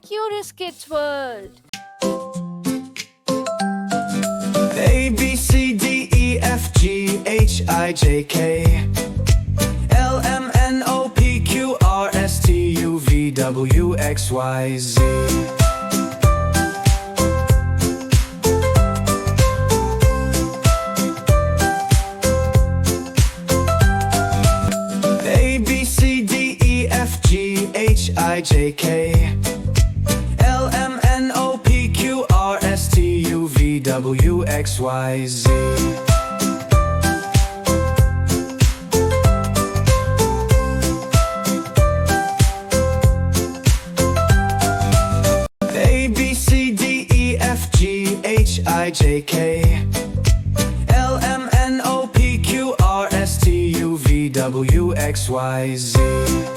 Curious Kids World. A, B, C, D, E, F, G, H, I, J, K, L, M, N, O, P, Q, R, S, T, U, V, W, X, Y, Z. A, B, C, D, E, F, G, H, I, J, K, L, M, N, O, P, Q, R, S, T, U, V, W, X, Y, Z. A, B, C, D, E, F, G, H, I, J, K, L, M, N, O, P, Q, R, S, T, U, V, W, X, Y, Z.